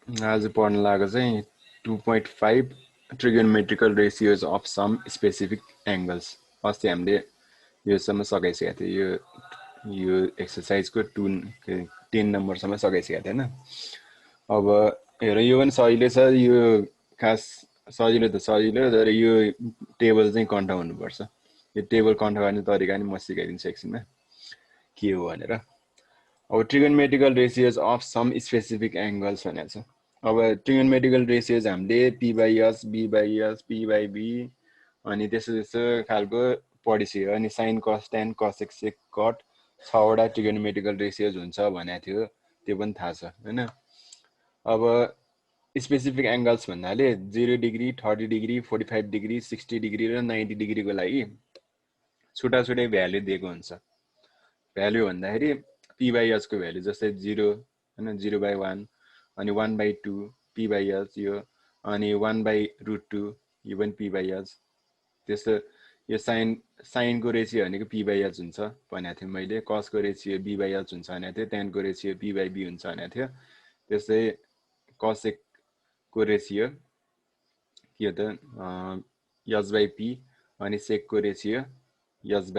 आज पढ्न लागेको चाहिँ 2.5 trigonometrical ratios of some specific angles. अस्ति हामीले योसम्म सकाइसकेको थियो। यो एक्सर्साइजको 10 नम्बरसम्म सकाइसकेको थियो हैन। अब हेर यो पनि सजिलै छ। यो खास सजिलो त सजिलो, तर यो टेबल चाहिँ कन्ठ हुनुपर्छ। यो टेबल कन्ठ गर्ने तरिका नि म सिकाइदिन्छु एकछिनमा के हो भनेर। अब trigonometrical ratios of some specific angles भनेको छ। अब ट्रिगोनोमेट्रिकल रेसियोज हामीले p by s, b by s, p by b अनि त्यस्तो त्यस्तो खालको पढिसक्यो। अनि sign cos tan cosec sec cot 6वटा ट्रिगोनोमेट्रिकल रेसियोज हुन्छ भनेको थियो, त्यो पनि थाहा छ हैन। अब स्पेसिफिक एंगल्स भन्नाले 0 डिग्री, 30 डिग्री, 45 डिग्री, 60 डिग्री र 90 डिग्रीको लागि छुटा छुटै भ्यालु दिएको हुन्छ। भ्यालु भन्दाखेरि पी बाई एच को भ्यालु जस्तै 0 हैन, 0/1 अनि 1/2 पी बाई एच यो, अनि 1/√2 यो पनि पी बाई एच। त्यस्तो यो साइनको रेसियो भनेको पी बाई एच हुन्छ भनेको थिएँ मैले। कसको रेसियो बी बाई एच हुन्छ भनेको थिएँ। टेनको रेसियो पी बाई बी हुन्छ भनेको थियो। त्यस्तै कसेकको रेसियो के हो त एच बाई पी, अनि सेकको रेसियो एच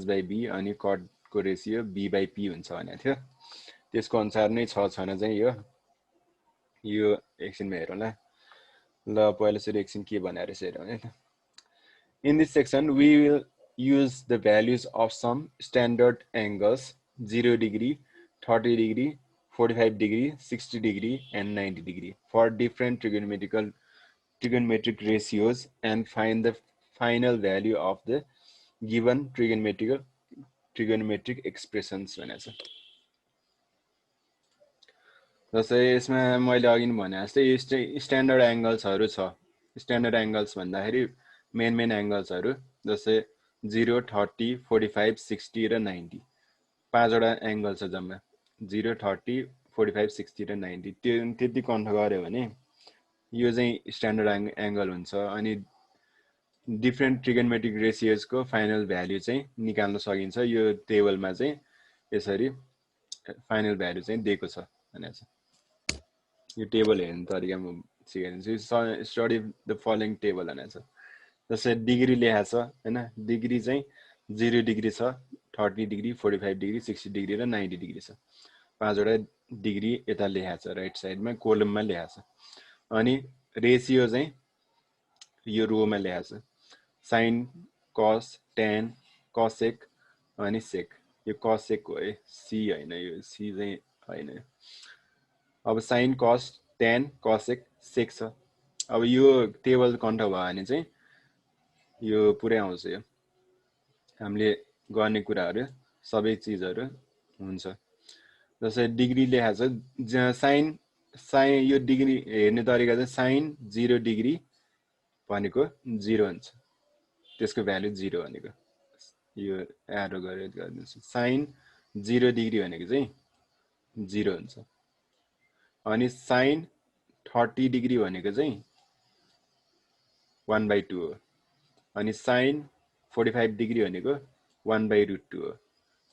बाई बी, अनि कटको रेसियो बी बाई पी हुन्छ भनेको थियो। त्यसको अनुसार नै छ छैन चाहिँ यो एकछिनमा हेरौँ ल। पहिला सुरु एकछिन के भनेर हेरौँ है त। In this section, we will use the values of some standard angles 0 degree, 30 degree, 45 degree, 60 degree, and 90 degree for different trigonometric ratios and find the final value of the given trigonometric expressions भनेको छ। जस्तै यसमा मैले अघि नि भने जस्तै standard एंगल्सहरु छ। स्ट्यान्डर्ड एंगल्स भन्दाखेरि मेन एंगल्सहरु जस्तै 0, 30, 45, 60 र 90 पाँचवटा एंगल छ जम्मा। 0, 30, 45, 60 र 90 त्यति कन्ठ गर्यो भने यो चाहिँ स्ट्यान्डर्ड एंगल हुन्छ। अनि डिफरेन्ट ट्रिगोनोमेट्रिक रेशियोज को फाइनल भ्यालु चाहिँ निकाल्न सकिन्छ। यो टेबलमा चाहिँ यसरी फाइनल भ्यालु चाहिँ दिएको छ भनेको छ। यो टेबल हेर्ने तरिका म सिकाइदिन्छु। स्टडी द फलोइङ टेबल भनेको छ। जस्तै डिग्री लेखा छ हैन। डिग्री चाहिँ 0 डिग्री छ, 30 डिग्री, 45 डिग्री, 60 डिग्री र 90 डिग्री छ। पाँचवटा डिग्री यता लेखा छ राइट साइडमा कोलममा लेखा छ। अनि रेशियो चाहिँ यो रोमा लेखा छ। साइन, कस, टेन, कसेक अनि सेक। यो कसेक हो है, सी हैन, यो सी चाहिँ हैन। अब साइन, कस, टेन, कसेक, सेक छ। अब यो टेबल कन्ठ भयो भने चाहिँ यो पुरै आउँछ। यो हामीले गर्ने कुराहरु सबै चीजहरु हुन्छ। जस्तै डिग्री लेखा छ, साइन यो डिग्री हेर्ने तरिका चाहिँ साइन 0 डिग्री भनेको 0 हुन्छ। त्यसको भ्यालु 0 भनेको यो एरो गरेर गर्दिन्छु। साइन 0 डिग्री भनेको चाहिँ 0 हुन्छ। अनि साइन 30 डिग्री भनेको चाहिँ 1/2 हो। अनि साइन 45 डिग्री भनेको 1/√2 हो।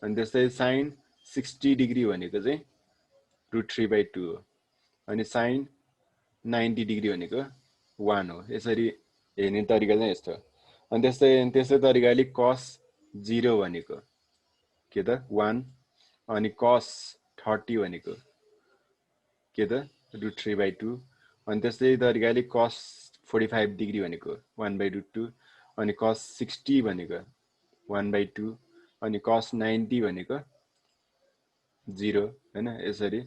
अनि त्यस्तै साइन 60 डिग्री भनेको चाहिँ √3/2 हो। अनि साइन 90 डिग्री भनेको 1 हो। यसरी हेर्ने तरिका चाहिँ यस्तो हो। अनि त्यस्तै तरिकाले कस 0 भनेको के त 1, अनि कस 30 भनेको के त √3/2, अनि त्यस्तै तरिकाले कस 45 डिग्री भनेको 1/√2, अनि कस 60 भनेको 1/2, अनि कस 90 भनेको 0 हैन। यसरी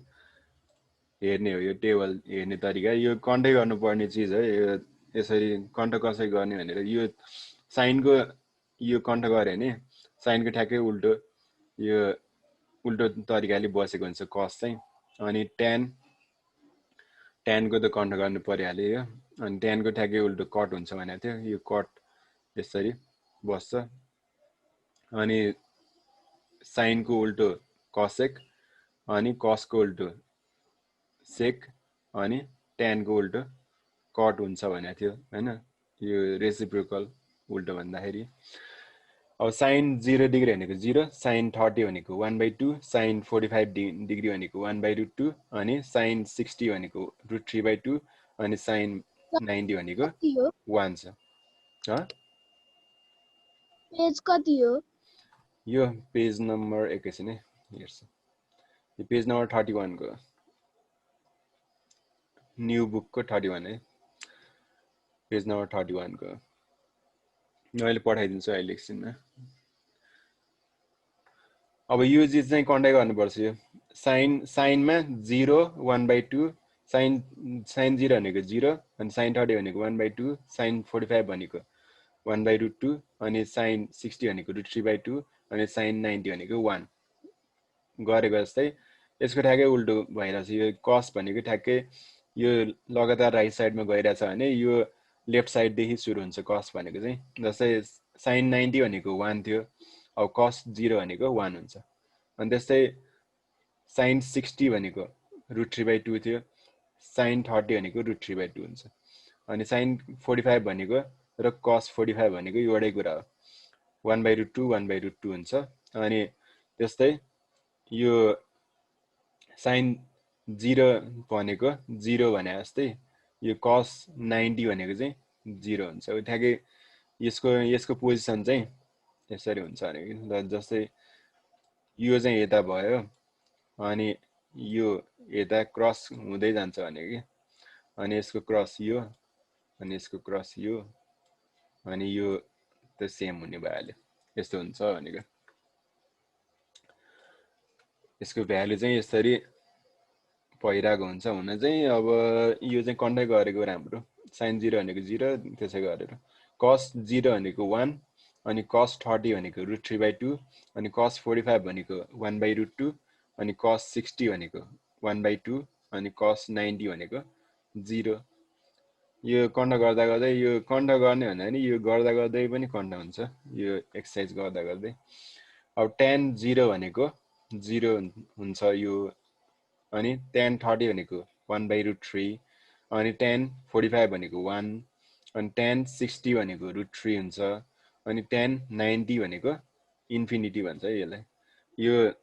हेर्ने हो यो टेबल हेर्ने तरिका। यो कन्टै गर्नुपर्ने चीज हो। यो यसरी कन्ट कसरी गर्ने भनेर यो साइनको यो कन्ट गरे भने साइनको ठ्याक्कै उल्टो यो उल्टो तरिकाले बसेको हुन्छ कस चाहिँ। अनि टेनको त कन्ट गर्नु परिहाल्यो यो। अनि टेनको ठ्याक्कै उल्टो कट हुन्छ भनेको थियो। यो कट यसरी बस्छ। अनि साइनको उल्टो कसेक, अनि कसको उल्टो सेक, अनि टेनको उल्टो कट हुन्छ भनेको थियो हैन। यो रेसिप्रोकल उल्टो भन्दाखेरि अब sin 0 डिग्री भनेको 0, sin 30 भनेको 1/2, sin 45 डिग्री भनेको 1/√2 अनि sin 60 भनेको √3/2 अनि sin 90 भनेको 1 छ। पेज कति हो? यो पेज नम्बर एकैछिन है हेर्छु। यो पेज नम्बर 31 को न्यू बुक को 31 है, पेज नम्बर 31 को अहिले पठाइदिन्छु अहिले एकछिनमा। अब यो चिज चाहिँ कन्ट्याक्ट गर्नुपर्छ। यो साइनमा 0 1/2, साइन 0 भनेको 0 अनि sin 30 भनेको 1/2, sin 45 भनेको 1/√2 अनि sin 60 भनेको √3/2 अनि sin 90 भनेको 1 गरेको जस्तै यसको ठ्याक्कै उल्टो भइरहेछ। यो कस भनेको ठ्याक्कै यो लगातार राइट साइडमा गइरहेछ भने यो लेफ्ट साइडदेखि सुरु हुन्छ कस भनेको चाहिँ। जस्तै sin 90 भनेको 1 थियो, अब cos 0 भनेको 1 हुन्छ। अनि त्यस्तै sin 60 भनेको √3/2 थियो, sin 30 भनेको √3/2 हुन्छ। अनि sin 45 भनेको र cos 45 भनेको एउटै कुरा हो, 1/√2 1/√2 हुन्छ। अनि त्यस्तै यो sin 0 भनेको 0 भने जस्तै यो cos 90 भनेको चाहिँ 0 हुन्छ। ठ्याक्कै यसको पोजिसन चाहिँ यसरी हुन्छ भने जस्तै यो चाहिँ यता भयो अनि यो यता क्रस हुँदै जान्छ भने कि, अनि यसको क्रस यो अनि यसको क्रस यो अनि यो त सेम हुने भइहाल्यो, यस्तो हुन्छ भनेको। यसको भ्यालु चाहिँ यसरी भइरहेको हुन्छ हुन चाहिँ। अब यो चाहिँ कन्ट्याक्ट गरेको राम्रो, sin 0 भनेको 0 त्यसै गरेर, cos 0 भनेको 1 अनि cos 30 भनेको √3/2 अनि cos 45 भनेको 1/√2 अनि cos 60 भनेको 1/2 अनि cos 90 भनेको 0। यो कन्ट गर्दा गर्दै यो कन्ट गर्ने भन्दा नि यो गर्दा गर्दै पनि कन्ट हुन्छ, यो एक्सर्साइज गर्दा गर्दै। अब tan 0 भनेको 0 हुन्छ यो, अनि tan 30 भनेको 1/√3 अनि tan 45 भनेको 1 अनि tan 60 भनेको √3 हुन्छ अनि tan 90 भनेको इन्फिनिटी भन्छ है यसलाई। यो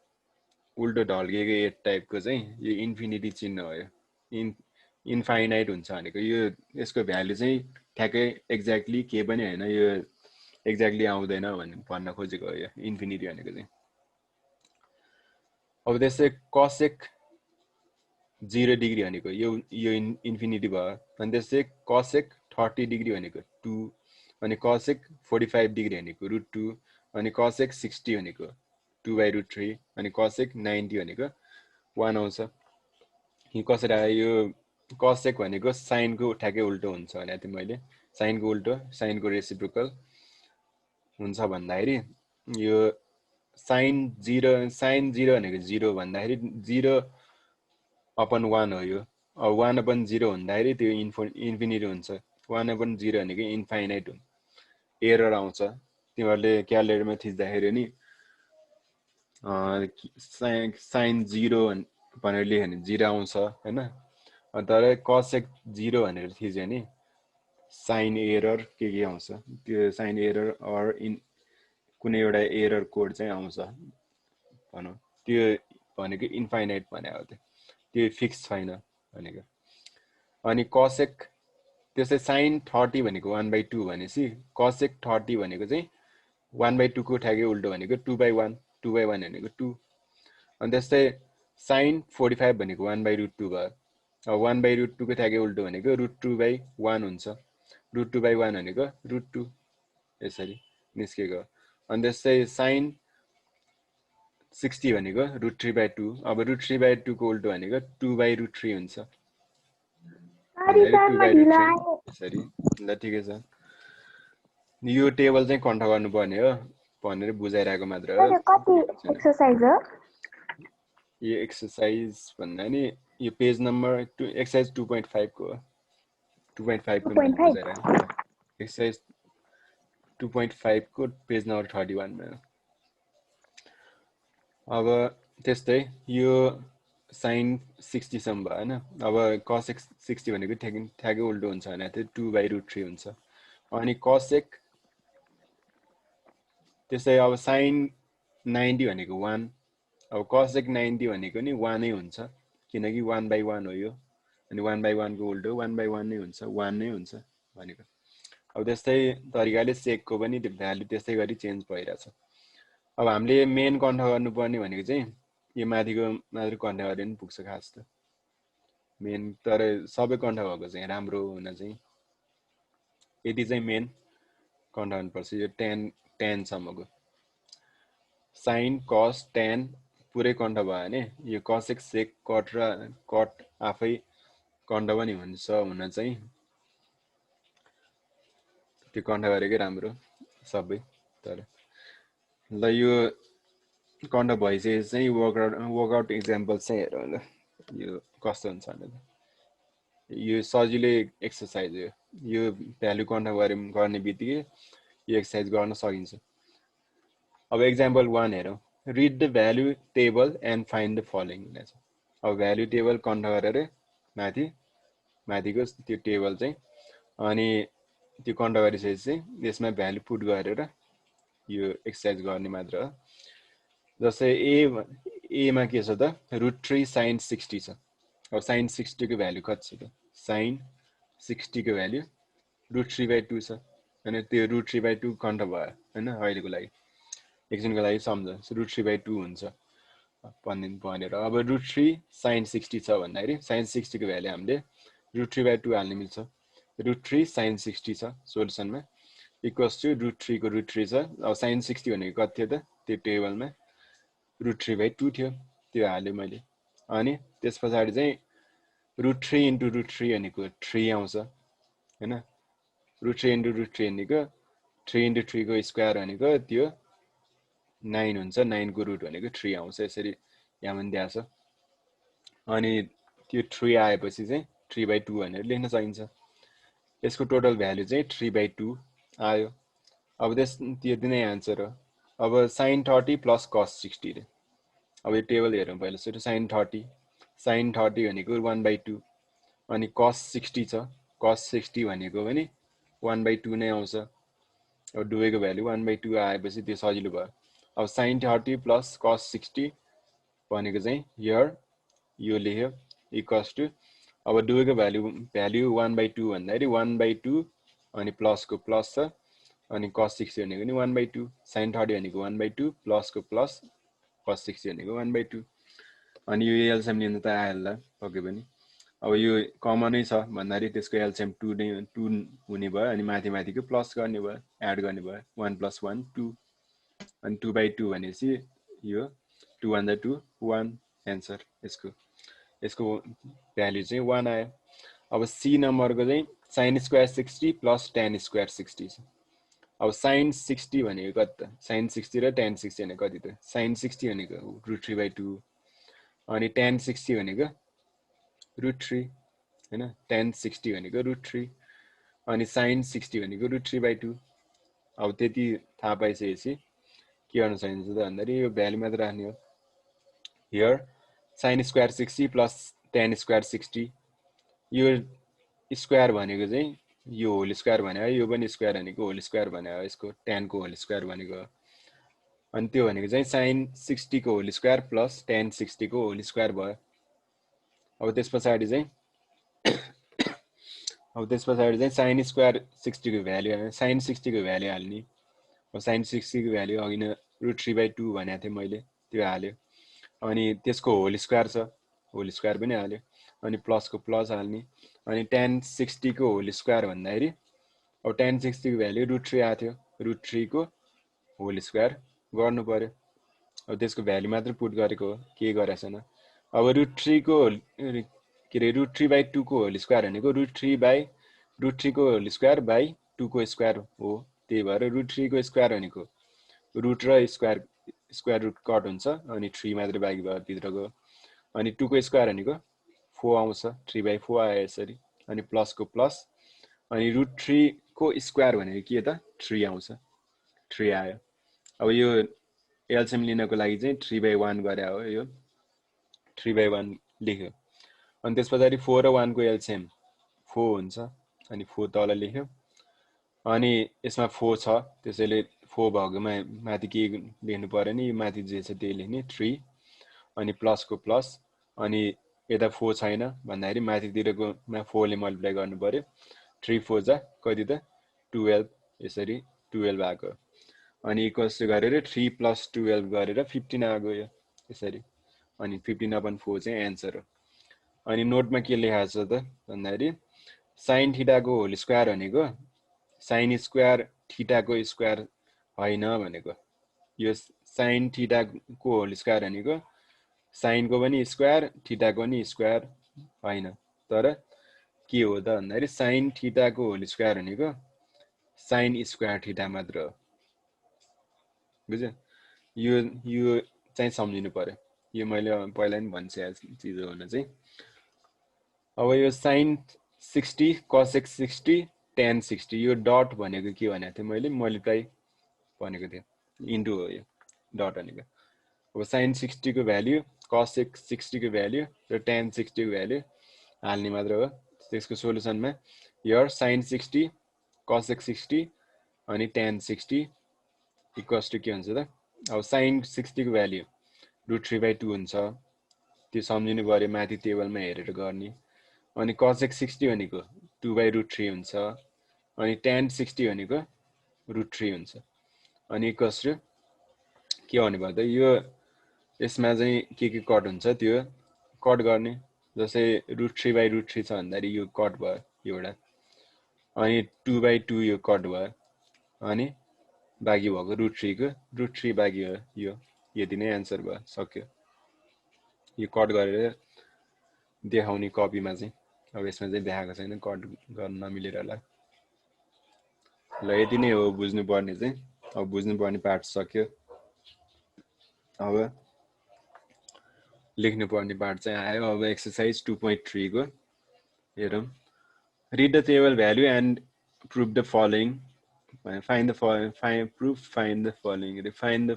उल्टो ढल्किएको ए टाइपको चाहिँ यो इन्फिनिटी चिन्ह हो, यो इन्फाइनाइट हुन्छ भनेको। यो यसको भ्यालु चाहिँ ठ्याक्कै एक्ज्याक्टली के पनि होइन, यो एक्ज्याक्टली आउँदैन भन्न खोजेको हो यो इन्फिनिटी भनेको चाहिँ। अब त्यस्तै cosec 0 डिग्री भनेको यो इन्फिनिटी भयो। अनि त्यस्तै cosec 30 डिग्री भनेको 2 अनि cosec 45 डिग्री भनेको √2 अनि cosec 60 भनेको 2/√3 अनि cosec 90 भनेको 1 आउँछ। यो कसरी आयो? यो cosec भनेको साइनको ठ्याक्कै उल्टो हुन्छ भने थिएँ मैले, साइनको उल्टो साइनको रेसिप्रोकल हुन्छ भन्दाखेरि यो sin 0 भनेको 0 भन्दाखेरि 0/1 हो यो। अब 1/0 हुँदाखेरि त्यो इन्फिनिटी हुन्छ, 1/0 भनेको इन्फाइनाइट हो, एरर आउँछ। तिमीहरूले क्यालकुलेटरमा थिच्दाखेरि नि sin 0 भनेर लेख्यो भने 0 आउँछ होइन। तर cosec 0 भनेर थिच्यो भने साइन एरर के आउँछ, त्यो साइन एरर अर कुनै एउटा एरर कोड चाहिँ आउँछ भनौँ, त्यो भनेको इन्फाइनाइट भने हो, त्यो फिक्स छैन भनेको। अनि cosec त्यसै sin 30 भनेको 1/2 भनेपछि cosec 30 भनेको चाहिँ 1/2 को ठ्याक्कै उल्टो भनेको 2/1, 2/1 भनेको 2। अनि त्यस्तै sin 45 भनेको 1/√2 भयो। अब 1/√2 को ठ्याक्कै उल्टो भनेको √2/1 हुन्छ, √2/1 भनेको √2 यसरी निस्केको। अनि त्यस्तै sin 60 भनेको √3/2, अब √3/2 को उल्टो भनेको 2/√3 हुन्छ, 2/√3 यसरी। ल ठिकै छ, यो टेबल चाहिँ कन्ट गर्नुपर्ने हो भनेर बुझाइरहेको मात्र हो। यो एक्सर्साइज भन्दा नि यो पेज नम्बर एक्सर्साइज 2.5 को 2.5 को बुझाइरहेको एक्सर्साइज 2.5 को पेज नम्बर 31 मा। अब त्यस्तै यो sin 60 सम्म भयो होइन। अब cosec 60 भनेको ठ्याक्कै उल्टो हुन्छ भने चाहिँ 2/√3 हुन्छ। अनि cosec त्यसै अब sin 90 भनेको 1 अब cosec 90 भनेको नि 1 नै हुन्छ किनकि 1/1 हो यो अनि 1/1 को उल्टो 1/1 नै हुन्छ 1 नै हुन्छ भनेको अब त्यस्तै तरिकाले sec को पनि भ्यालु त्यस्तै गरी चेन्ज भइरहेछ अब हामीले मेन कन्ट गर्नुपर्ने भनेको चाहिँ यो माथिको मात्र कन्ट गरे पनि पुग्छ खास त मेन तर सबै कन्ट भएको चाहिँ राम्रो हुन चाहिँ यति चाहिँ मेन कन्ट गर्नुपर्छ यो tan सम्मको sin cos tan पुरै कन्ट भयो भने यो cosec sec cot र cot आफै कन्ट पनि हुन्छ हुन चाहिँ त्यो कन्ट गरेकै राम्रो सबै तर ल यो कन्ट भइसकेपछि चाहिँ वर्कआउट इक्जाम्पल चाहिँ हेरौँ ल यो कस्तो हुन्छ भनेर यो सजिलै एक्सर्साइज हो यो भ्यालु कन्ट गर्ने बित्तिकै यो एक्सर्साइज गर्न सकिन्छ अब एक्जाम्पल 1 हेरौँ read the value table and find the following अब भ्यालु टेबल कन्ट गरेर माथिको त्यो टेबल चाहिँ अनि त्यो कन्ट गरिसकेपछि चाहिँ यसमा भ्यालु पुट गरेर यो एक्सर्साइज गर्ने मात्र हो जस्तै एमा के छ त √3 sin 60 छ अब sin 60 को भ्यालु कति छ त sin 60 को भ्यालु √3/2 छ हैन त्यो √3/2 कन्ट भयो हैन अहिलेको लागि एकछिनको लागि सम्झ √3/2 हुन्छ भनेर अब √3 sin 60 छ भन्दाखेरि sin 60 को भ्यालु हामीले √3/2 हाल्न मिल्छ √3 sin 60 छ सोलुसनमा इक्वल्स टु √3 को √3 छ अब sin 60 भनेको कति थियो त त्यो टेबलमा √3/2 थियो त्यो हाले मैले अनि त्यसपछि चाहिँ √3 * √3 भनेको 3 आउँछ हैन √3 * √3 भनेको 3 * 3 को स्क्वायर भनेको त्यो 9 हुन्छ 9 को रुट भनेको 3 आउँछ यसरी यहाँ पनि दिएको छ अनि त्यो 3 आएपछि चाहिँ 3/2 भनेर लेख्न सकिन्छ यसको टोटल भ्यालु चाहिँ 3/2 आयो अब त्यो नै आन्सर हो अब sin 30 + cos 60 रे अब यो टेबल हेरौँ पहिला सुरु sin 30 भनेको 1/2 अनि cos 60 छ cos 60 भनेको पनि 1/2 नै आउँछ अब दुवैको भ्यालु 1/2 आएपछि त्यो सजिलो भयो अब sin 30 + cos 60 भनेको चाहिँ हियर यो लेख्यो इक्वल्स टु अब दुवैको भ्यालु 1/2 भन्दाखेरि 1/2 अनि प्लस को प्लस छ अनि cos 60 भनेको नि 1/2 sin 30 भनेको 1/2 प्लस को प्लस cos 60 भनेको 1/2 अनि यो एलसिएम लिन त आइहाल्ला पक्कै पनि अब यो कमनै छ भन्दाखेरि त्यसको एलसिएम 2 हुने भयो अनि माथिको प्लस गर्ने भयो एड गर्ने भयो 1 + 1 2 अनि 2/2 भनेपछि यो 2 * 2 1 एन्सर यसको भ्यालु चाहिँ 1 आयो अब सी नम्बरको चाहिँ sin स्क्वायर 60 + tan स्क्वायर 60 छ अब sin 60 भनेको कति त sin 60 र tan 60 भनेको कति त sin 60 भनेको √3/2 अनि tan 60 भनेको √3 हैन tan 60 भनेको √3 अनि sin 60 भनेको √3/2 अब त्यति थाहा पाइसकेपछि के गर्न सकिन्छ त भन्दाखेरि यो भ्यालु मात्र राख्ने हो here sin square 60 + tan square 60 यो स्क्वायर भनेको चाहिँ यो होल स्क्वायर भनेको यो पनि स्क्वायर भनेको होल स्क्वायर भनेको यसको tan को होल स्क्वायर भनेको अनि त्यो भनेको चाहिँ sin 60 को होल स्क्वायर + tan 60 को होल स्क्वायर भयो अब त्यसपछि चाहिँ sin स्क्वायर 60 को भ्यालु sin 60 को भ्यालु हाल्ने अब sin 60 को भ्यालु अघि न √3/2 भनेको थिएँ मैले त्यो हाल्यो अनि त्यसको होल स्क्वायर छ होल स्क्वायर पनि हाल्यो अनि प्लस को प्लस हाल्ने अनि tan 60 को होल स्क्वायर भन्दाखेरि अब tan 60 को भ्यालु √3 आएको थियो √3 को होल स्क्वायर गर्नु पर्यो अब त्यसको भ्यालु मात्र पुट गरेको हो के गरेको छैन अब √3 को के रे √3/2 को होल स्क्वायर भनेको √3 को होल स्क्वायर बाइ 2 को स्क्वायर हो त्यही भएर √3 को स्क्वायर भनेको रुट र स्क्वायर रुट कट हुन्छ अनि 3 मात्र बाँकी भयो भित्रको अनि 2 को स्क्वायर भनेको 4 आउँछ 3/4 आयो यसरी अनि प्लस को प्लस अनि √3 को स्क्वायर भनेको के त 3 आउँछ 3 आयो अब यो एलसिएम लिनको लागि चाहिँ 3/1 गरे हो यो 3/1 लेख्यो अनि त्यसपछि 4 र 1 को एलसिएम 4 हुन्छ अनि 4 तल लेख्यो अनि यसमा 4 छ त्यसैले 4 भएकोमा माथि के लेख्नु पर्यो नि, माथि जे छ त्यही लेख्ने 3 अनि प्लसको प्लस अनि यता 4 छैन भन्दाखेरि माथितिरकोमा 4 ले मल्टिप्लाई गर्नु पर्यो 3 4 जा कति त 12 यसरी 12 आएको अनि इक्वल्स गरेर 3 + 12 गरेर 15 आएको यो यसरी अनि 15/4 चाहिँ एन्सर हो अनि नोटमा के लेखाएको छ त भन्दाखेरि sin थीटाको होल स्क्वायर भनेको sin स्क्वायर थीटाको स्क्वायर होइन भनेको यो sin थीटाको होल स्क्वायर भनेको sin को पनि स्क्वायर थीटाको पनि स्क्वायर होइन तर के हो त भन्दाखेरि sin थीटाको होल स्क्वायर भनेको sin स्क्वायर थीटा मात्र हो बुझ्यो यो चाहिँ सम्झिनु पर्यो यो मैले पहिला नि भनिसकेको चिज हो भने चाहिँ अब यो sin 60 cos 60 tan 60 यो डट भनेको के भनेको थिएँ मैले मल्टिप्लाई भनेको थिएँ इन्टु हो यो डट भनेको अब sin 60 को भ्याल्यु cos 60 को भ्याल्यु र tan 60 को भ्याल्यु हाल्ने मात्र हो त्यसको सोलुसनमा हियर sin 60 cos 60 अनि tan 60 इक्वल्स टु के हुन्छ त अब sin 60 को भ्याल्यु √3/2 हुन्छ त्यो सम्झिनु पर्यो माथि टेबलमा हेरेर गर्ने अनि cos 60 भनेको 2/√3 हुन्छ अनि tan 60 भनेको √3 हुन्छ अनि इक्वल्स टु के भन्नुभयो त यो यसमा चाहिँ के कट हुन्छ त्यो कट गर्ने जस्तै √3/√3 छ भन्दाखेरि यो कट भयो एउटा अनि 2/2 यो कट भयो अनि बाँकी भएको √3 को √3 बाँकी हो यो यति नै एन्सर भयो सक्यो यो कट गरेर देखाउने कपीमा चाहिँ अब यसमा चाहिँ देखाएको छैन कट गर्न नमिलेर होला ल यति नै हो बुझ्नुपर्ने चाहिँ अब बुझ्नुपर्ने पार्ट सक्यो अब लेख्नुपर्ने पार्ट चाहिँ आयो अब एक्सरसाइज 2.3 को हेरौँ read the table value and prove the following find the following find the following find the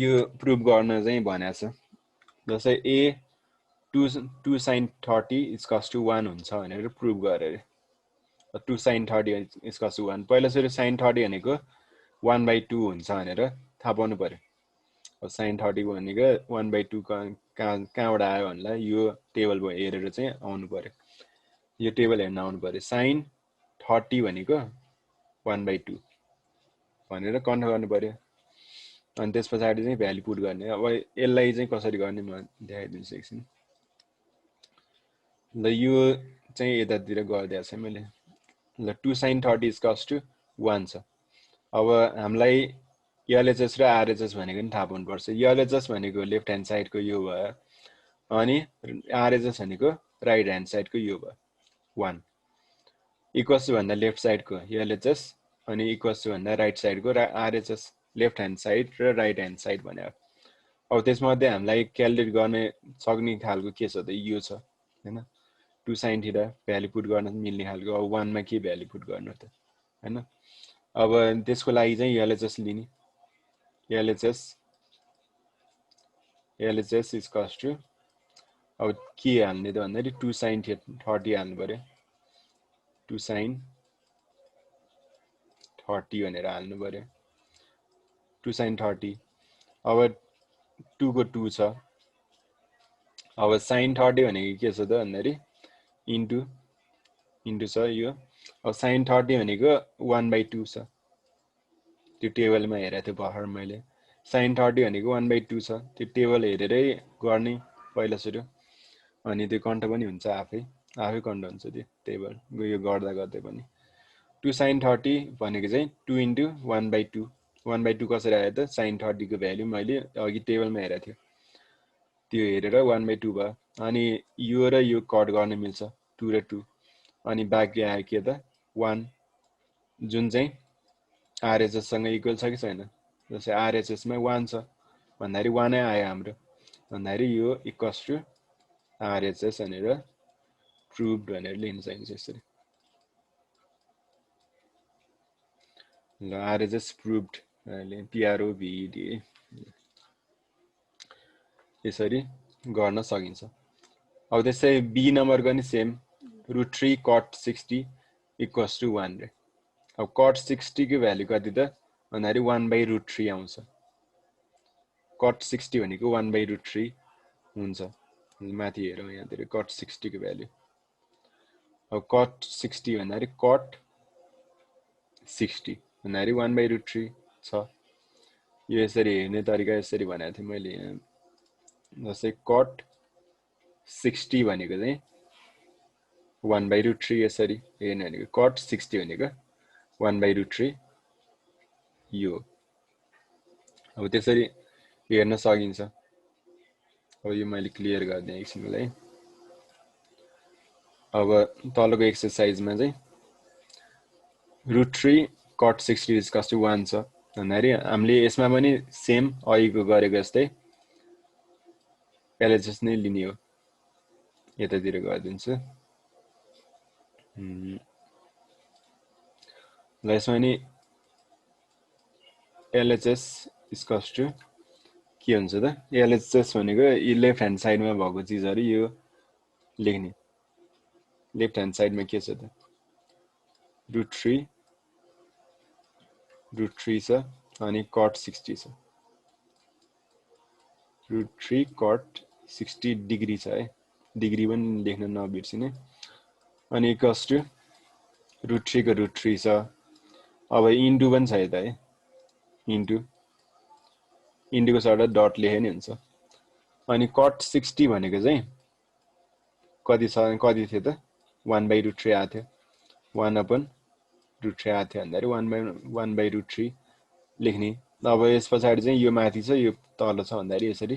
यो प्रुभ गर्न चाहिँ भनेको छ जस्तै a 2 sin 30 इक्वल्स टु 1 हुन्छ भनेर प्रुभ गरे 2 sin 30 इक्वल्स टु 1 पहिला सुरु sin 30 भनेको 1/2 हुन्छ भनेर थाहा पाउनु पर्यो अब sin 30 भनेको 1/2 कहाँबाट आयो भन्ला यो टेबल हेरेर चाहिँ आउनु पर्यो यो टेबल हेर्न आउनु पर्यो sin 30 भनेको 1/2 भनेर कन्फर्म गर्नु पर्यो अनि त्यस पछाडी चाहिँ भ्यालु पुट गर्ने अब यसलाई चाहिँ कसरी गर्ने म देखाइदिन्छु एकछिन ल यो चाहिँ यतातिर गरिदिएको छ मैले ल 2 sin 30 इक्वल्स टु 1 छ अब हामीलाई LHS र RHS भनेको नि थाहा पाउनुपर्छ LHS भनेको लेफ्ट ह्यान्ड साइडको यो भयो अनि RHS भनेको राइट ह्यान्ड साइडको यो भयो 1 इक्वल्स टु भन्दा लेफ्ट साइडको LHS अनि इक्वल्स टु भन्दा राइट साइडको RHS लेफ्ट ह्यान्ड साइड र राइट ह्यान्ड साइड भने अब त्यसमध्ये हामीलाई क्यालकुलेट गर्ने सक्ने खालको के छ त यो छ हैन 2 sin थीटा भ्यालु पुट गर्न मिल्ने खालको अब 1 मा के भ्यालु पुट गर्नु त हैन अब त्यसको लागि चाहिँ LHS लिने LHS इक्वल्स टु अब के हाल्ने त भन्दाखेरि 2 sin 30 हाल्नु पर्यो 2 sin 30 भनेर हाल्नु पर्यो 2 sin 30 अब 2 को 2 छ अब sin 30 भनेको के छ त भन्दाखेरि इन्टु छ यो अब sin 30 भनेको 1/2 छ त्यो टेबलमा हेरेको थिएँ भर्खर मैले sin 30 भनेको 1/2 छ त्यो टेबल हेरेरै गर्ने पहिला सुरु अनि त्यो कन्ट पनि हुन्छ आफै कन्ट हुन्छ त्यो टेबल यो गर्दा गर्दै पनि 2 sin 30 भनेको चाहिँ 2 इन्टु 1/2 1/2 कसरी आयो त sin 30 को भ्यालु मैले अघि टेबलमा हेरेको थिएँ त्यो हेरेर 1/2 भयो अनि यो र यो कट गर्न मिल्छ 2 र 2 अनि बाँकी आयो के त 1 जुन चाहिँ RHS सँग इक्वल छ कि छैन जस्तै RHS मा 1 छ भन्दाखेरि 1 नै आयो हाम्रो भन्दाखेरि यो इक्वल्स टु RHS भनेर प्रुभड भनेर लेख्न सकिन्छ यसरी ल RHS प्रुभड PROVED यसरी गर्न सकिन्छ अब त्यसै B नम्बरको नि सेम √3 cot 60 इक्वल्स टु 1 रे अब cot 60 को भ्यालु कति त भन्दाखेरि 1/√3 आउँछ cot 60 भनेको 1/√3 हुन्छ माथि हेरौँ यहाँतिर cot 60 को भ्यालु अब cot 60 भन्दाखेरि cot 60 भन्दाखेरि 1/√3 छ यो यसरी हेर्ने तरिका यसरी भनेको थिएँ मैले जस्तै cot 60 भनेको चाहिँ 1/√3 यसरी हेर्ने भनेको cot 60 भनेको 1/√3 यो अब त्यसरी हेर्न सकिन्छ अब यो मैले क्लियर गर्दै एकछिनलाई अब तलको एक्सरसाइजमा चाहिँ √3 cot 60 is equals to 1 छ भन्दाखेरि हामीले यसमा पनि सेम अघिको गरेको जस्तै LHS नै लिने हो यतातिर गरिदिन्छु ल यसमा नि LHS is equals to के हुन्छ त LHS भनेको यो लेफ्ट ह्यान्ड साइडमा भएको चिजहरु यो लेख्ने लेफ्ट ह्यान्ड साइडमा के छ त √3 छ अनि cot 60 छ √3 cot 60 डिग्री छ है डिग्री पनि लेख्न नबिर्सिने अनि इक्वल्स टु √3 को √3 छ अब इन्टु पनि छ यता है इन्टुको सट्टा डट लेखे नि हुन्छ अनि cot 60 भनेको चाहिँ कति छ कति थियो त 1/√3 आथ्यो 1/√3 आथ्यो भन्दाखेरि 1/√3 लेख्ने अब यस पछाडी चाहिँ यो माथि छ यो तल छ भन्दाखेरि यसरी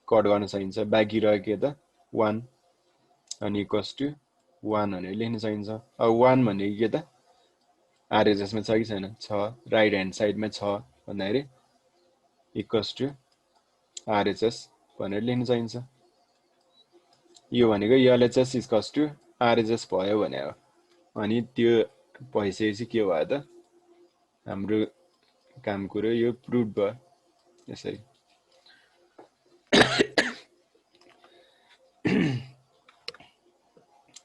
कट गर्न सकिन्छ बाँकी रह्यो के त 1 अनि इक्वल्स टु 1 भनेर लेख्न सकिन्छ अब 1 भनेको के त RHS मा छ कि छैन छ राइट ह्यान्ड साइडमा छ भन्दाखेरि इक्वल्स टु RHS भनेर लेख्न सकिन्छ यो भनेको LHS इक्वल्स टु RHS भयो भने हो अनि त्यो भइसकेपछि के भयो त हाम्रो काम कुरो यो प्रुभ भयो यसरी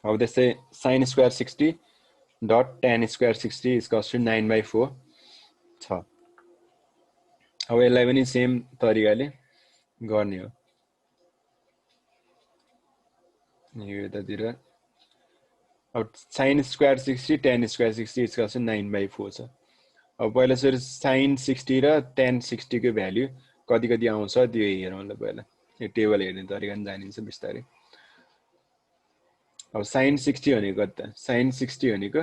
अब त्यस्तै sin square 60 dot tan square 60 is equals to 9/4 छ अब यसलाई पनि सेम तरिकाले गर्ने हो यो यतातिर अब sin square 60 tan square 60 is equals to 9/4 छ अब पहिला सुरु sin 60 र tan 60 को भ्यालु कति कति आउँछ त्यो हेरौँ ल पहिला यो टेबल हेर्ने तरिका पनि जानिन्छ बिस्तारै अब sin 60 भनेको कति त sin 60 भनेको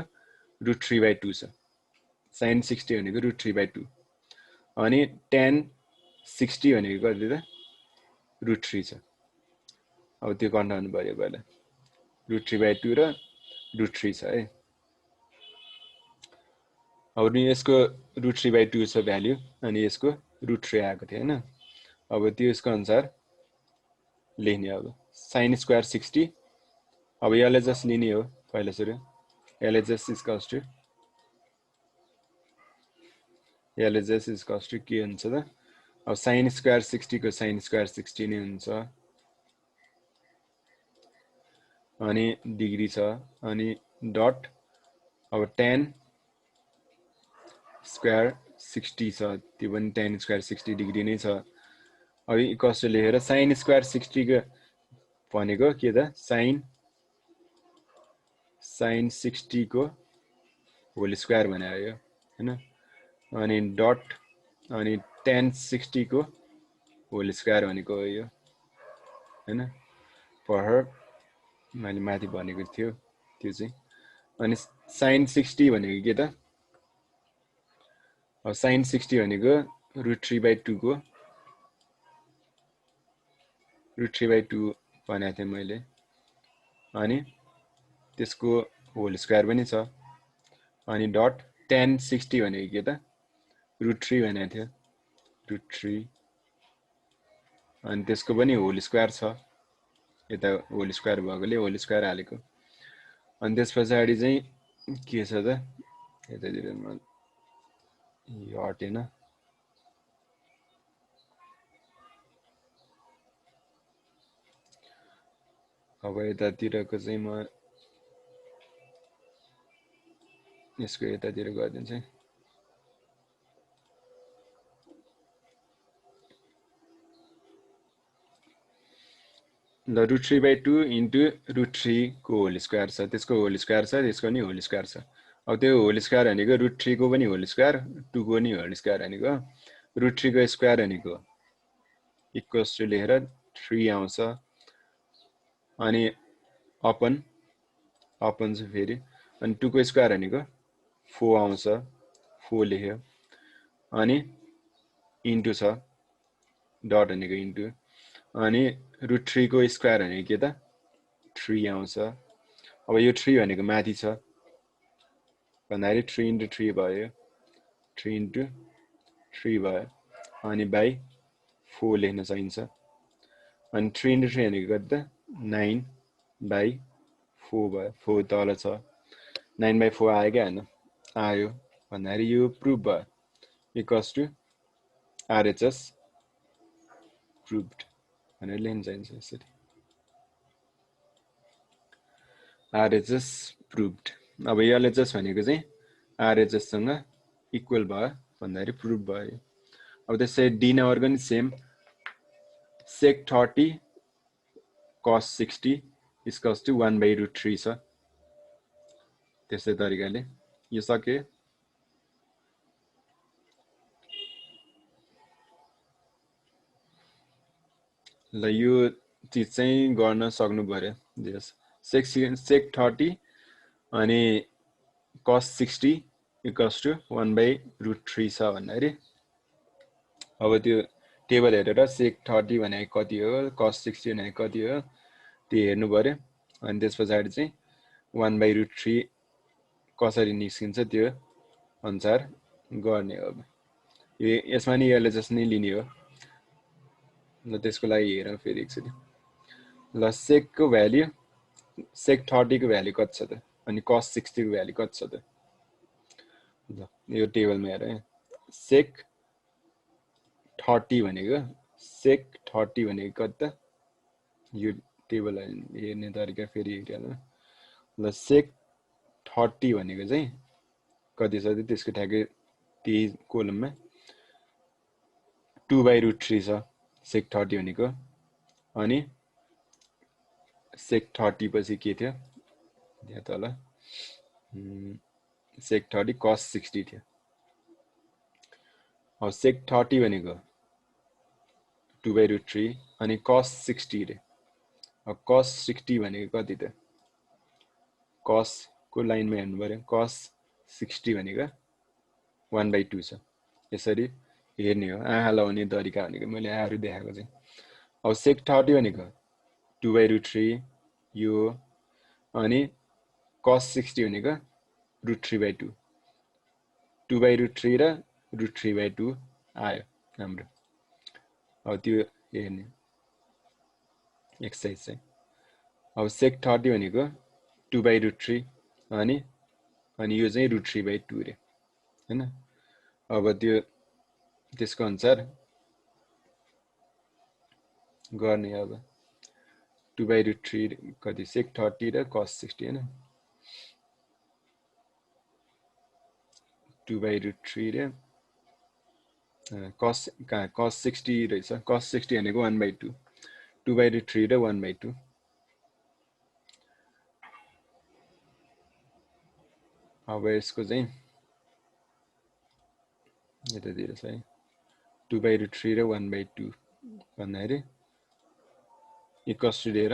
√3/2 छ sin 60 भनेको √3/2 अनि tan 60 भनेको कति त √3 छ अब त्यो कन्टाउन पर्यो पहिला √3/2 र √3 छ है अब नि यसको √3/2 छ भ्यालु अनि यसको √3 आएको थियो हैन अब त्यो यसको अनुसार लेख्ने अब sin square 60 अब LHS लिने हो पहिला सुरु LHS is equals to के हुन्छ त अब sin square 60 को sin square 60 नै हुन्छ अनि डिग्री छ अनि डट अब tan square 60 छ त्यो पनि tan square 60 डिग्री नै छ अब इक्वल्स टु लेखेर sin square 60 को भनेको के त sin 60 को होल स्क्वायर भने आयो हैन अनि डट अनि tan 60 को होल स्क्वायर भनेको हो यो हैन पर मैले माथि भनेको थियो त्यो चाहिँ अनि sin 60 भनेको के त अब sin 60 भनेको √3/2 को √3/2 भनेको थिएँ मैले अनि त्यसको होल स्क्वायर पनि छ अनि डट tan 60 भनेको के त √3 भनेको थियो √3 अनि त्यसको पनि होल स्क्वायर छ यता होल स्क्वायर भएकोले होल स्क्वायर हालेको अनि त्यसपछि चाहिँ के छ त यतातिर म यो हटेन अब यतातिरको चाहिँ म यसको यतातिर गरिदिन्छु ल √3/2 इन्टु √3 को होल स्क्वायर छ त्यसको होल स्क्वायर छ त्यसको नि होल स्क्वायर छ अब त्यो होल स्क्वायर भनेको √3 को पनि होल स्क्वायर 2 को नि होल स्क्वायर भनेको √3 को स्क्वायर भनेको इक्वल्स टु लेखेर 3 आउँछ अनि अपन छ फेरि अनि 2 को स्क्वायर भनेको 4 आउँछ 4 लेख्यो अनि इन्टु छ डट भनेको इन्टु अनि √3 को स्क्वायर भनेको के त 3 आउँछ अब यो 3 भनेको माथि छ भन्दाखेरि 3 इन्टु 3 भयो 3 इन्टु 3 भयो अनि बाइ 4 लेख्न सकिन्छ अनि 3 इन्टु 3 भनेको कति त 9 बाइ 4 भयो 4 तल छ 9/4 आयो क्या होइन आयो भन्दाखेरि यो प्रुभ भयो इक्वल्स टु RHS प्रुभड भनेर लेख्न चाहिन्छ यसरी RHS प्रुभड अब LHS भनेको चाहिँ RHS सँग इक्वल भयो भन्दाखेरि प्रुभ भयो अब त्यसै D नम्बरको नि same sec 30 cos 60 equals to 1/√3 छ त्यस्तै तरिकाले यो सके ल यो चिज चाहिँ गर्न सक्नु पर्यो जस sec 30 अनि cos 60 इक्वल्स टु 1/√3 छ भन्दाखेरि अब त्यो टेबल हेरेर sec 30 भनेको कति हो cos 60 भनेको कति हो त्यो हेर्नु पर्यो अनि त्यसपछि चाहिँ 1/√3 कसरी निस्किन्छ त्यो अनुसार गर्ने हो यसमा नि LHS नै लिने हो ल त्यसको लागि हेरौँ फेरि एकचोटि ल sec को भ्याल्यु sec 30 को भ्याल्यु कति छ त अनि cos 60 को भ्याल्यु कति छ त ल यो टेबलमा हेर sec 30 भनेको कति त यो टेबल हेर्ने तरिका फेरि हेरिहाल्नु ल sec 30 भनेको चाहिँ कति छ त्यसको ठ्याक्कै त्यही कोलममा 2/√3 छ sec 30 भनेको अनि sec 30 पछि के थियो यहाँ तल sec 30 cos 60 थियो अब sec 30 भनेको 2/√3 अनि cos 60 रे अब cos 60 भनेको कति त cos को लाइनमा हेर्नु पर्यो cos 60 भनेको 1/2 छ यसरी हेर्ने हो आँखा लगाउने तरिका भनेको मैले आँखाहरु देखाएको चाहिँ अब sec 30 भनेको 2/√3 यो अनि cos 60 भनेको √3/2 2/√3 र √3/2 आयो हाम्रो अब त्यो हेर्ने एक्सरसाइज चाहिँ अब sec 30 भनेको 2/√3 अनि यो चाहिँ √3/2 रे हैन अब त्यो त्यसको अनुसार गर्ने अब 2/√3 कति sec 30 र cos 60 हैन 2/√3 रे cos 60 रहेछ cos 60 भनेको 1/2 2/√3 र 1/2 अब यसको चाहिँ यतातिर छ है 2/√3 र 1/2 भन्दाखेरि इक्वल्स टु दिएर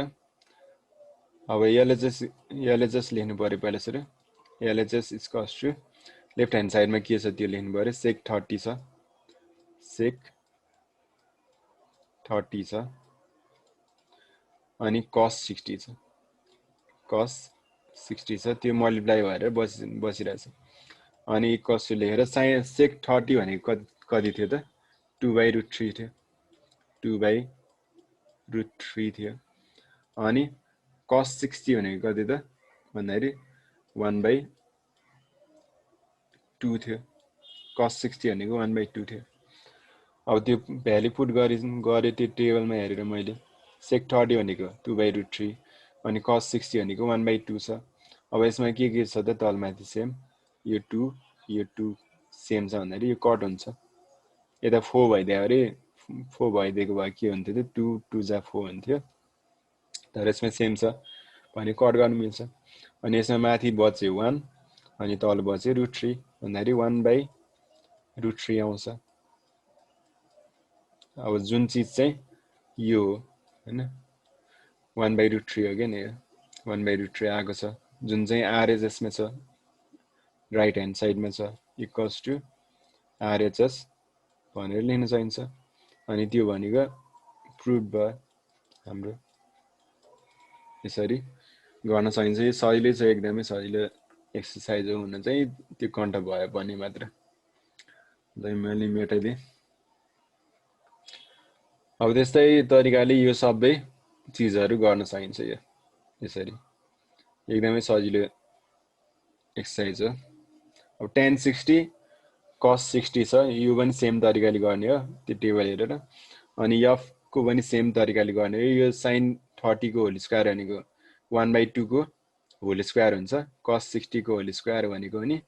अब LHS लेख्नु पर्यो पहिला सुरु LHS equals to left hand साइडमा के छ त्यो लेख्नु पर्यो sec 30 छ sec 30 छ अनि cos 60 छ cos 60 छ त्यो मल्टिप्लाई भएर बसिरहेछ अनि इक्वल्स टु लेखेर sec 30 भनेको कति थियो त 2/√3 थियो 2/√3 थियो अनि cos 60 भनेको कति त भन्दाखेरि 1/2 थियो cos 60 भनेको 1/2 थियो अब त्यो भ्यालु पुट गरे त्यो टेबलमा हेरेर मैले sec 30 भनेको 2/√3 अनि cos 60 भनेको 1/2 छ अब यसमा के छ त तलमाथि सेम यो 2 सेम छ भन्दाखेरि यो कट हुन्छ यता 4 भइदियो अरे 4 भइदिएको भए के हुन्थ्यो त 2 2 जा 4 हुन्थ्यो तर यसमा सेम छ भने कट गर्न मिल्छ अनि यसमा माथि बच्यो 1 अनि तल बच्यो √3 भन्दाखेरि 1/√3 आउँछ अब जुन चीज चाहिँ यो हो हैन 1/√3 हो के नि 1/√3 आएको छ जुन चाहिँ RHS मा छ राइट ह्यान्ड साइडमा छ इक्वल्स टु RHS भनेर लेख्न सकिन्छ अनि त्यो भनेको प्रुभ भयो हाम्रो यसरी गर्न सकिन्छ यो सजिलै छ एकदमै सजिलो एक्सरसाइज हो हुन चाहिँ त्यो कन्ट भयो भने मात्र ल मैले मेटाइदिएँ अब त्यस्तै तरिकाले यो सबै चिजहरू गर्न सकिन्छ यो यसरी एकदमै सजिलो एक्सरसाइज हो अब tan 60 cos 60 छ यो पनि सेम तरिकाले गर्ने हो त्यो टेबल हेरेर अनि f को पनि सेम तरिकाले गर्ने हो यो sin 30 को होल स्क्वायर भनेको 1/2 को होल स्क्वायर हुन्छ cos 60 को होल स्क्वायर भनेको पनि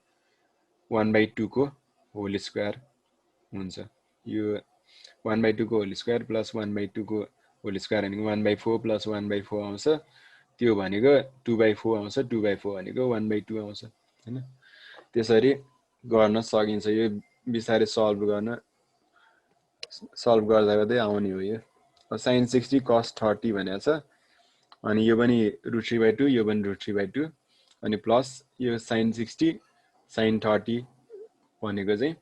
1/2 को होल स्क्वायर हुन्छ यो 1/2 को होल स्क्वायर प्लस 1/2 को होल स्क्वायर भनेको 1/4 प्लस 1/4 आउँछ त्यो भनेको 2/4 आउँछ 2/4 भनेको 1/2 आउँछ हैन त्यसरी गर्न सकिन्छ यो बिस्तारै सल्भ गर्दा गर्दै आउने हो यो sin 60 cos 30 भनेको छ अनि यो पनि √3/2 यो पनि √3/2 अनि प्लस यो sin 60 sin 30 भनेको चाहिँ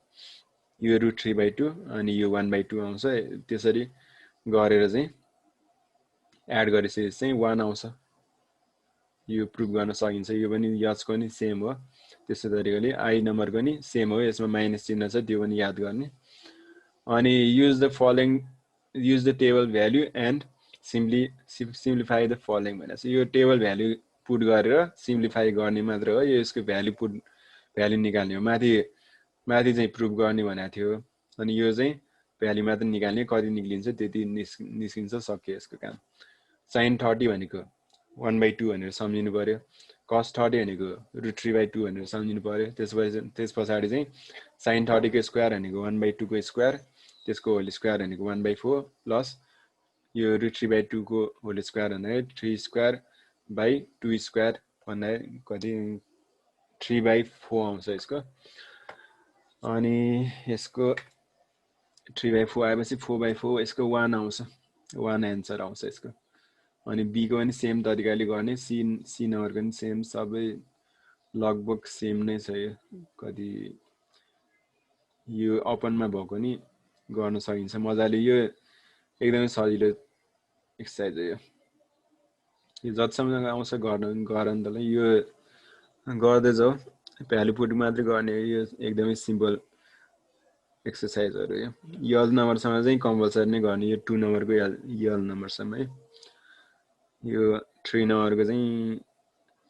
यो √3/2 अनि यो 1/2 आउँछ त्यसरी गरेर चाहिँ एड गरेपछि चाहिँ 1 आउँछ यो प्रुभ गर्न सकिन्छ यो पनि यसको नि सेम हो त्यसै तरिकाले आई नम्बरको नि सेम हो यसमा माइनस चिन्ह छ त्यो पनि याद गर्ने अनि use the table value and simplify the following भनेको यो टेबल भ्यालु पुट गरेर सिम्प्लिफाई गर्ने मात्र हो यो यसको भ्यालु निकाल्ने हो माथि चाहिँ प्रुभ गर्ने भनेको थियो अनि यो चाहिँ भ्यालु मात्र निकाल्ने कति निक्लिन्छ त्यति निस्किन्छ सक्यो यसको काम sin 30 भनेको 1/2 भनेर सम्झिनु पर्यो cos 30 भनेको √3/2 भनेर सम्झिनु पर्यो त्यस पछाडि चाहिँ sin 30 को स्क्वायर भनेको 1/2 को स्क्वायर त्यसको होल स्क्वायर भनेको 1/4 प्लस यो √3/2 को होल स्क्वायर भन्दा 3 स्क्वायर बाइ 2 स्क्वायर भन्दा कति 3/4 आउँछ यसको अनि यसको 3/4 आएपछि 4/4 यसको 1 आउँछ 1 एन्सर आउँछ यसको अनि बी को पनि सेम तरिकाले गर्ने सी नम्बर पनि सेम सबै लगभग सेम नै छ यो कति यो ओपनमा भएको नि गर्न सकिन्छ मजाले यो एकदमै सजिलो एक्सरसाइज हो यो जतिसम्म आउँछ गरन्तलाई यो गर्दै जाऊ भ्यालु पुट मात्रै गर्ने यो एकदमै सिम्पल एक्सरसाइजहरु यो यल नम्बरसम्म चाहिँ कम्पलसरी नै गर्ने यो 2 नम्बरको यल नम्बरसम्म है यो 3 नम्बरको चाहिँ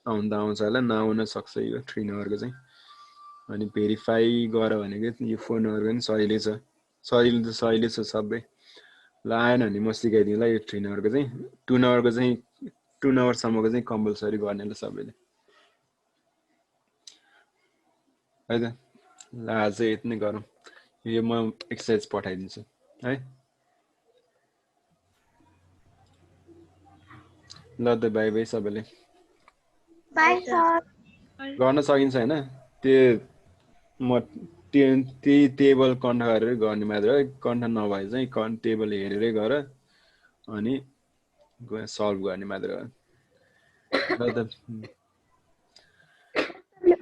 आउँछ होला नआउन सक्छ यो 3 नम्बरको चाहिँ अनि भेरिफाई गर भनेको यो 4 नम्बरको पनि सजिलो छ सबै ल आएन भने म सिकाइदिउँला यो 3 नम्बरको चाहिँ 2 नम्बरको चाहिँ 2 नम्बरसम्मको चाहिँ कम्पलसरी गर्ने ल सबैले है त ल आज चाहिँ यति नै गरौँ यो म एक्सरसाइज पठाइदिन्छु है ल त बाइ बाइ सबैले बाइ सर गर्न सकिन्छ हैन त्यो म त्यही टेबल कन्ठ गरेर गर्ने मात्र हो कन्ठ नभए चाहिँ टेबल हेरेरै गर अनि सल्भ गर्ने मात्र हो ल त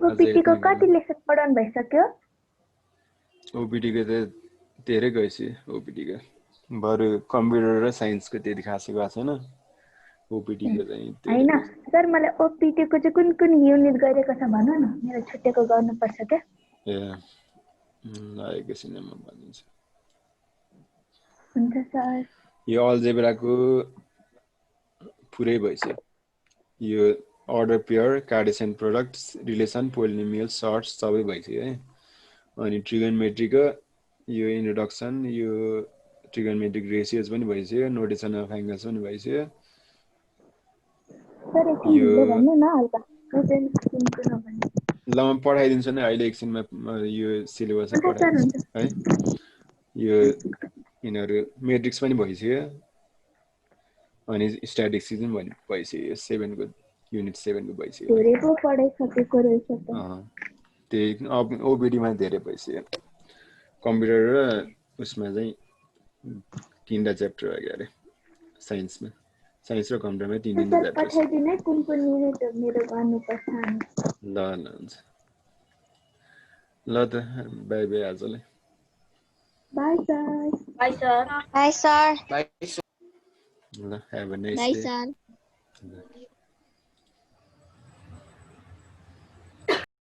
ओपीटी को कति लेसन पढाउनु भइसक्यो ओपीटी को त धेरै गइसक्यो ओपीटी को बरु कम्प्युटर र साइन्सको त्यति खासै गएको छैन ओपीटी को चाहिँ हैन सर मलाई ओपीटी को चाहिँ कुन युनिट गरेको छ भन न मेरो छुट्टेको गर्नुपर्छ के ए ल एकैछिन म भनिदिन्छु हुन्छ सर यो अलजेब्राको पुरै भइसक्यो यो order pair cartesian product relation polynomial सर्ट्स सबै भइसक्यो है अनि ट्रिगोनोमेट्रीको यो इन्ट्रोडक्सन यो ट्रिगोनोमेट्रिक रेशियोज पनि भइसक्यो नोटेसन अफ एंगल्स पनि भइसक्यो सर एकछिन ढिलो भन्नु न हल्का प्रेजेन्ट स्क्रिनको नभन्नु ल म पठाइदिन्छु नि अहिले एकछिनमा यो सिलेबस हुन्छ सर, पठाइदिन्छु हुन्छ। है यो यिनीहरू मेट्रिक्स पनि भइसक्यो अनि स्ट्याटिस्टिक्स पनि भइसक्यो 7 को युनिट 7 को भइसक्यो धेरै पो पढाइसकेको रहेछ त। त्यही ओबिडी मा धेरै भइसक्यो कम्प्युटर र उसमा चाहिँ 3टा च्याप्टर भयो अरे साइन्समा साइन्स र कम्प्युटरमै 3 सर च्याप्टर छ पठाइदिनु है कुन कुन युनिट मेरो गर्नुपर्छ अनि। ल हुन्छ ल त बाई बाई आजलाई by sir. Bye, sir. Bye, sir. ल have a nice Bye, day sir.